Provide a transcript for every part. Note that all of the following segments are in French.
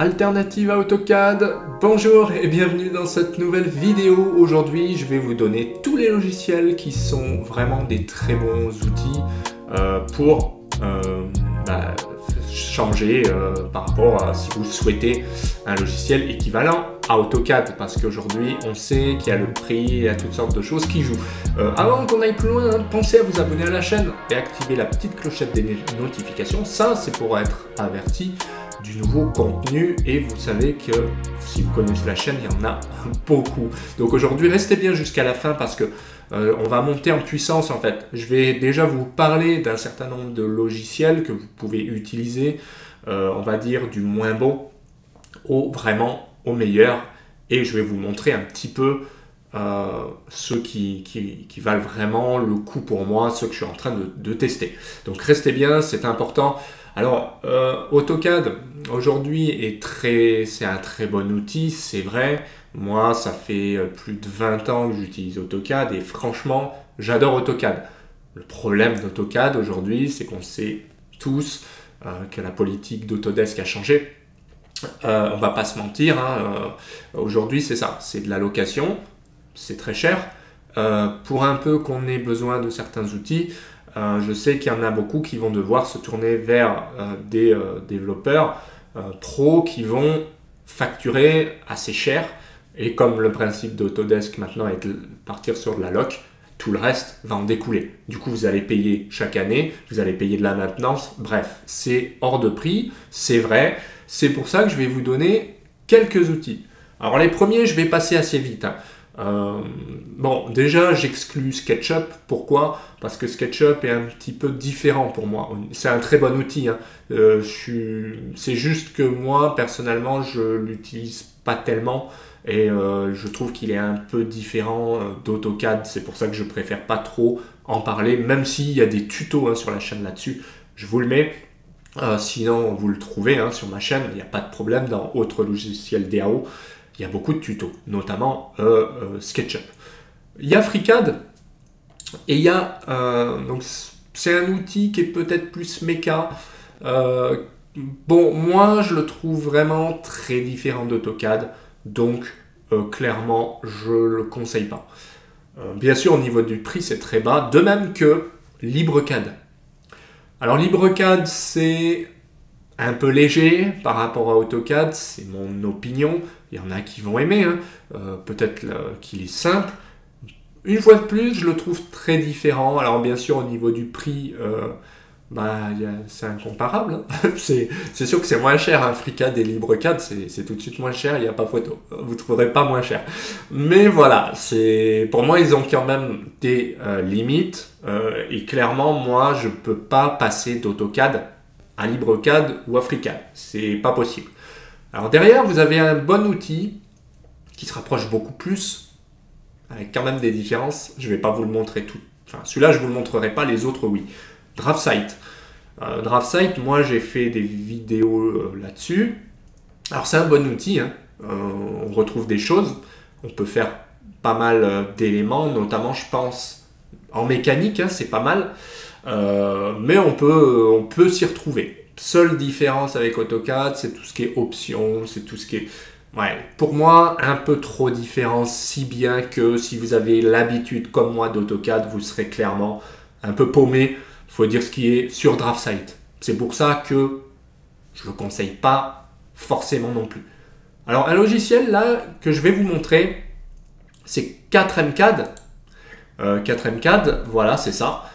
Alternative à AutoCAD, bonjour et bienvenue dans cette nouvelle vidéo. Aujourd'hui, je vais vous donner tous les logiciels qui sont vraiment des très bons outils pour changer par rapport à si vous souhaitez un logiciel équivalent à AutoCAD, parce qu'aujourd'hui on sait qu'il y a le prix, il y a toutes sortes de choses qui jouent. Avant qu'on aille plus loin, pensez à vous abonner à la chaîne et activer la petite clochette des notifications. Ça, c'est pour être averti du nouveau contenu, et vous savez que si vous connaissez la chaîne, il y en a beaucoup. Donc aujourd'hui, restez bien jusqu'à la fin parce que on va monter en puissance en fait. Je vais déjà vous parler d'un certain nombre de logiciels que vous pouvez utiliser, on va dire du moins bon au vraiment au meilleur, et je vais vous montrer un petit peu ceux qui valent vraiment le coup pour moi, ceux que je suis en train de tester. Donc restez bien, c'est important. Alors, AutoCAD, aujourd'hui, c'est un très bon outil, c'est vrai. Moi, ça fait plus de 20 ans que j'utilise AutoCAD et franchement, j'adore AutoCAD. Le problème d'AutoCAD aujourd'hui, c'est qu'on sait tous que la politique d'Autodesk a changé. On va pas se mentir, hein, aujourd'hui, c'est ça, c'est de la location, c'est très cher. Pour un peu qu'on ait besoin de certains outils, je sais qu'il y en a beaucoup qui vont devoir se tourner vers des développeurs pros qui vont facturer assez cher. Et comme le principe d'Autodesk maintenant est de partir sur de la loc, tout le reste va en découler. Du coup, vous allez payer chaque année, vous allez payer de la maintenance. Bref, c'est hors de prix, c'est vrai. C'est pour ça que je vais vous donner quelques outils. Alors les premiers, je vais passer assez vite, hein. Bon, déjà j'exclus SketchUp. Pourquoi? Parce que SketchUp est un petit peu différent pour moi. C'est un très bon outil, hein. C'est juste que moi personnellement je l'utilise pas tellement, et je trouve qu'il est un peu différent d'AutoCAD. C'est pour ça que je préfère pas trop en parler, même s'il y a des tutos, hein, sur la chaîne là-dessus. Je vous le mets. Sinon vous le trouvez, hein, sur ma chaîne, il n'y a pas de problème. Dans autres logiciels DAO, il y a beaucoup de tutos, notamment SketchUp. Il y a FreeCAD, et il y a donc c'est un outil qui est peut-être plus méca. Bon, moi je le trouve vraiment très différent d'AutoCAD, donc clairement je le conseille pas. Bien sûr, au niveau du prix, c'est très bas, de même que LibreCAD. Alors LibreCAD, c'est un peu léger par rapport à AutoCAD, c'est mon opinion. Il y en a qui vont aimer, hein. Peut-être qu'il est simple. Une fois de plus, je le trouve très différent. Alors bien sûr, au niveau du prix, c'est incomparable, hein. C'est sûr que c'est moins cher, hein. FreeCAD et LibreCAD, c'est tout de suite moins cher, il n'y a pas photo. Vous ne trouverez pas moins cher. Mais voilà, pour moi, ils ont quand même des limites. Et clairement, moi, je ne peux pas passer d'AutoCAD à LibreCAD ou à FreeCAD. C'est pas possible. Alors derrière, vous avez un bon outil qui se rapproche beaucoup plus, avec quand même des différences. Je ne vais pas vous le montrer tout. Enfin, celui-là, je ne vous le montrerai pas, les autres, oui. DraftSight. DraftSight, moi, j'ai fait des vidéos là-dessus. Alors, c'est un bon outil, hein. On retrouve des choses. On peut faire pas mal d'éléments, notamment, je pense, en mécanique, hein, c'est pas mal. Mais on peut s'y retrouver. Seule différence avec AutoCAD, c'est tout ce qui est options, c'est tout ce qui est... Ouais, pour moi, un peu trop différent, si bien que si vous avez l'habitude, comme moi, d'AutoCAD, vous serez clairement un peu paumé. Il faut dire ce qui est sur DraftSight. C'est pour ça que je ne le conseille pas forcément non plus. Alors, un logiciel là que je vais vous montrer, c'est 4MCAD. 4MCAD, voilà, c'est ça.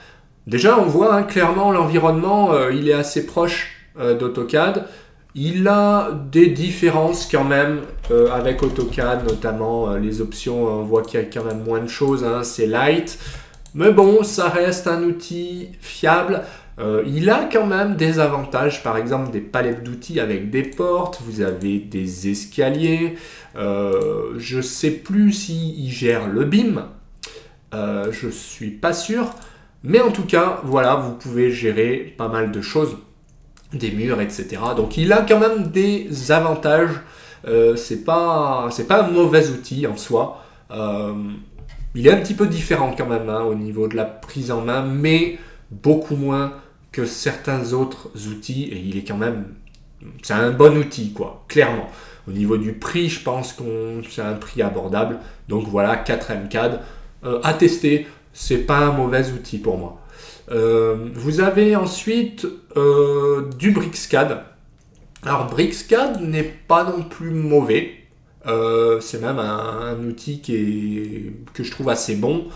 Déjà, on voit, hein, clairement l'environnement, il est assez proche d'AutoCAD. Il a des différences quand même avec AutoCAD, notamment les options. On voit qu'il y a quand même moins de choses, hein, c'est light. Mais bon, ça reste un outil fiable. Il a quand même des avantages, par exemple des palettes d'outils avec des portes, vous avez des escaliers. Je ne sais plus s'il gère le BIM. Je ne suis pas sûr. Mais en tout cas, voilà, vous pouvez gérer pas mal de choses, des murs, etc. Donc il a quand même des avantages. C'est pas un mauvais outil en soi. Il est un petit peu différent quand même, hein, au niveau de la prise en main, mais beaucoup moins que certains autres outils, et il est quand même c'est un bon outil, quoi, clairement. Au niveau du prix, je pense que c'est un prix abordable. Donc voilà, 4MCAD à tester. C'est pas un mauvais outil pour moi. Vous avez ensuite du BricsCAD. Alors BricsCAD n'est pas non plus mauvais. C'est même un outil que je trouve assez bon,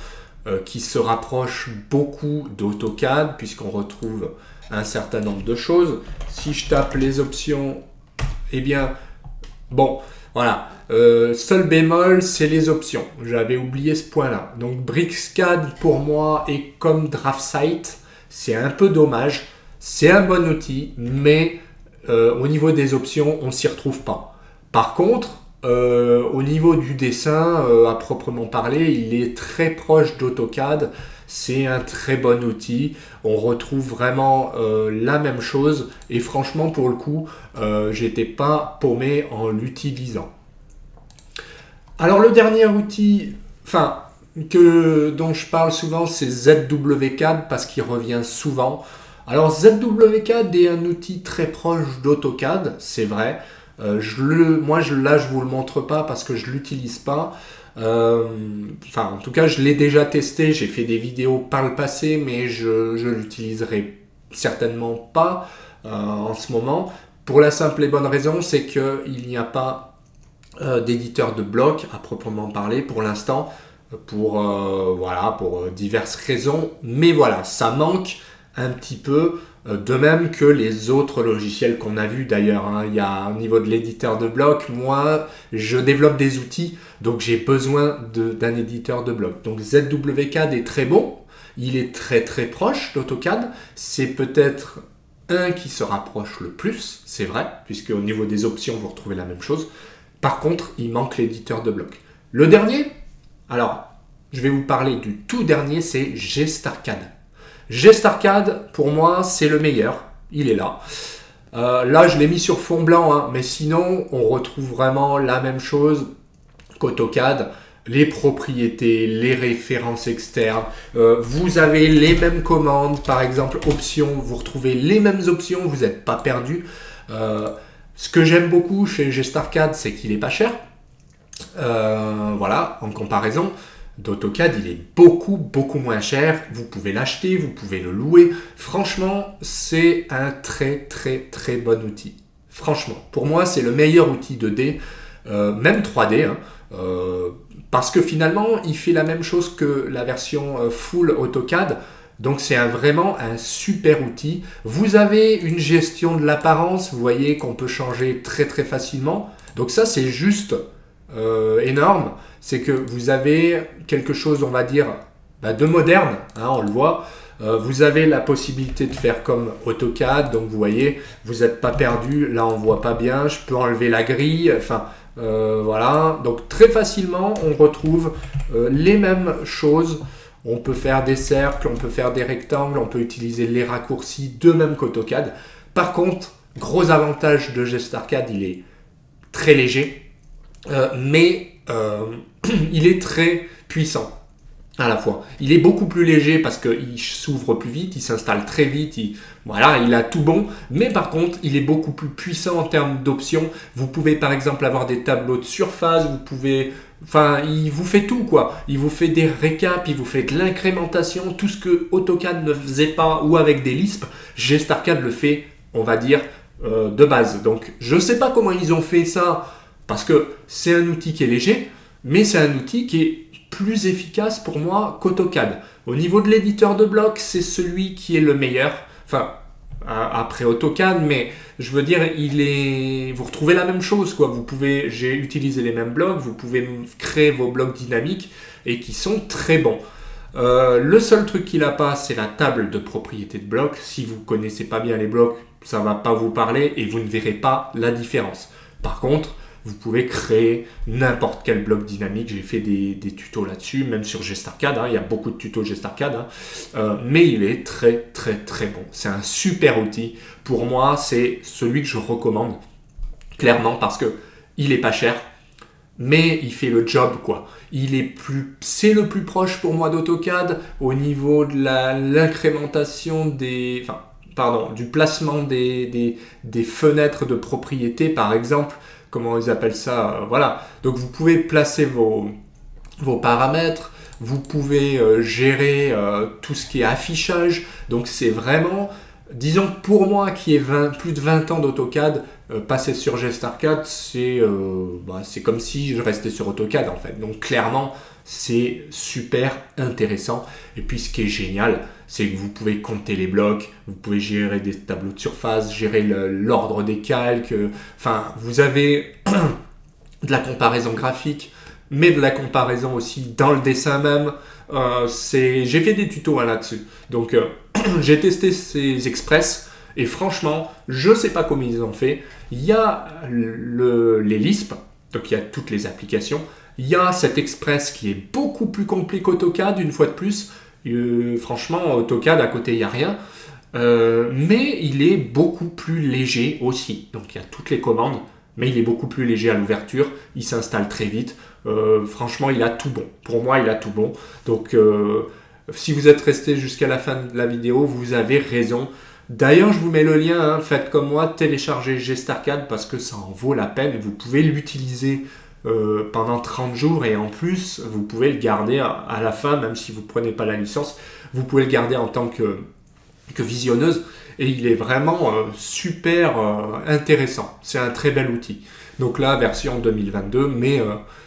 qui se rapproche beaucoup d'AutoCAD puisqu'on retrouve un certain nombre de choses. Si je tape les options, eh bien, bon, voilà. Seul bémol, c'est les options. J'avais oublié ce point-là. Donc BricsCAD pour moi est comme DraftSight. C'est un peu dommage. C'est un bon outil, mais au niveau des options, on s'y retrouve pas. Par contre, au niveau du dessin, à proprement parler, il est très proche d'AutoCAD. C'est un très bon outil. On retrouve vraiment la même chose. Et franchement, pour le coup, j'étais pas paumé en l'utilisant. Alors le dernier outil, dont je parle souvent, c'est ZWCAD parce qu'il revient souvent. Alors ZWCAD est un outil très proche d'AutoCAD, c'est vrai. Moi, là, je vous le montre pas parce que je l'utilise pas. En tout cas, je l'ai déjà testé. J'ai fait des vidéos par le passé, mais je l'utiliserai certainement pas en ce moment. Pour la simple et bonne raison, c'est qu'il n'y a pas d'éditeur de bloc à proprement parler pour l'instant, pour diverses raisons. Mais voilà, ça manque un petit peu. De même que les autres logiciels qu'on a vus d'ailleurs, hein. Il y a au niveau de l'éditeur de bloc, moi je développe des outils, donc j'ai besoin d'un éditeur de bloc. Donc ZWCAD est très bon, il est très très proche d'AutoCAD, c'est peut-être un qui se rapproche le plus, c'est vrai, puisque au niveau des options vous retrouvez la même chose. Par contre, il manque l'éditeur de bloc. Le dernier, alors je vais vous parler du tout dernier, c'est GStarCAD. GStarCAD, pour moi, c'est le meilleur. Il est là. Là, je l'ai mis sur fond blanc, hein, mais sinon, on retrouve vraiment la même chose qu'AutoCAD. Les propriétés, les références externes. Vous avez les mêmes commandes, par exemple, options. Vous retrouvez les mêmes options, vous n'êtes pas perdu. Ce que j'aime beaucoup chez GStarCAD, c'est qu'il n'est pas cher. Voilà, en comparaison d'AutoCAD, il est beaucoup moins cher. Vous pouvez l'acheter, vous pouvez le louer. Franchement, c'est un très bon outil. Franchement, pour moi, c'est le meilleur outil 2D, même 3D, hein, parce que finalement, il fait la même chose que la version full AutoCAD. Donc, c'est vraiment un super outil. Vous avez une gestion de l'apparence. Vous voyez qu'on peut changer très facilement. Donc ça, c'est juste énorme. C'est que vous avez quelque chose, on va dire, de moderne, hein, on le voit. Vous avez la possibilité de faire comme AutoCAD, donc vous voyez, vous n'êtes pas perdu. Là, on ne voit pas bien, je peux enlever la grille, voilà. Donc très facilement, on retrouve les mêmes choses. On peut faire des cercles, on peut faire des rectangles, on peut utiliser les raccourcis de même qu'AutoCAD. Par contre, gros avantage de GStarCAD, il est très léger, mais il est très puissant à la fois. Il est beaucoup plus léger parce qu'il s'ouvre plus vite, il s'installe très vite, il a tout bon. Mais par contre, il est beaucoup plus puissant en termes d'options. Vous pouvez par exemple avoir des tableaux de surface, il vous fait tout quoi. Il vous fait des récaps, il vous fait de l'incrémentation, tout ce que AutoCAD ne faisait pas ou avec des Lisp, GStarCAD le fait, on va dire, de base. Donc je ne sais pas comment ils ont fait ça. Parce que c'est un outil qui est léger, mais c'est un outil qui est plus efficace pour moi qu'AutoCAD. Au niveau de l'éditeur de bloc, c'est celui qui est le meilleur. Enfin, après AutoCAD, mais je veux dire, vous retrouvez la même chose, quoi. J'ai utilisé les mêmes blocs, vous pouvez créer vos blocs dynamiques et qui sont très bons. Le seul truc qu'il n'a pas, c'est la table de propriété de bloc. Si vous ne connaissez pas bien les blocs, ça ne va pas vous parler et vous ne verrez pas la différence. Par contre, vous pouvez créer n'importe quel bloc dynamique. J'ai fait des tutos là-dessus, même sur GStarCAD. Hein, il y a beaucoup de tutos GStarCAD. Hein, mais il est très bon. C'est un super outil. Pour moi, c'est celui que je recommande clairement parce qu'il n'est pas cher, mais il fait le job, quoi. C'est le plus proche pour moi d'AutoCAD au niveau de l'incrémentation du placement des fenêtres de propriété, par exemple. Comment ils appellent ça, voilà. Donc vous pouvez placer vos paramètres, vous pouvez gérer tout ce qui est affichage. Donc c'est vraiment, disons pour moi qui ai plus de 20 ans d'AutoCAD, passer sur GestarCAD, c'est comme si je restais sur AutoCAD en fait. Donc clairement, c'est super intéressant. Et puis ce qui est génial, c'est que vous pouvez compter les blocs, vous pouvez gérer des tableaux de surface, gérer l'ordre des calques. Enfin, vous avez de la comparaison graphique, mais de la comparaison aussi dans le dessin même. J'ai fait des tutos là-dessus. Donc, j'ai testé ces express et franchement, je ne sais pas comment ils ont fait. Il y a les Lisp, donc il y a toutes les applications. Il y a cet express qui est beaucoup plus compliqué qu'AutoCAD, une fois de plus. Franchement, AutoCAD, à côté, il n'y a rien. Mais il est beaucoup plus léger aussi. Donc, il y a toutes les commandes, mais il est beaucoup plus léger à l'ouverture. Il s'installe très vite. Franchement, il a tout bon. Pour moi, il a tout bon. Donc, si vous êtes resté jusqu'à la fin de la vidéo, vous avez raison. D'ailleurs, je vous mets le lien. Hein, faites comme moi, téléchargez GestarCAD parce que ça en vaut la peine. Vous pouvez l'utiliser pendant 30 jours et en plus vous pouvez le garder à la fin, même si vous ne prenez pas la licence, vous pouvez le garder en tant que visionneuse et il est vraiment super intéressant. C'est un très bel outil. Donc là, version 2022, mais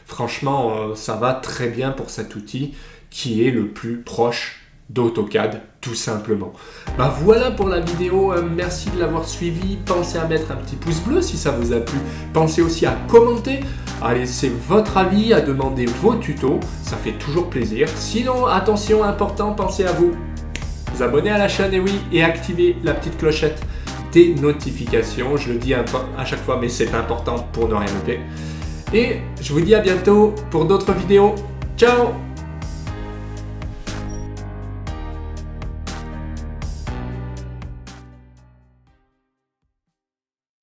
franchement, ça va très bien pour cet outil qui est le plus proche d'AutoCAD, tout simplement. Bah voilà pour la vidéo, merci de l'avoir suivi. Pensez à mettre un petit pouce bleu si ça vous a plu. Pensez aussi à commenter, à laisser votre avis, à demander vos tutos, ça fait toujours plaisir. Sinon, attention, important, pensez à vous abonner à la chaîne, et oui, et activer la petite clochette des notifications. Je le dis à chaque fois, mais c'est important pour ne rien louper. Et je vous dis à bientôt pour d'autres vidéos. Ciao!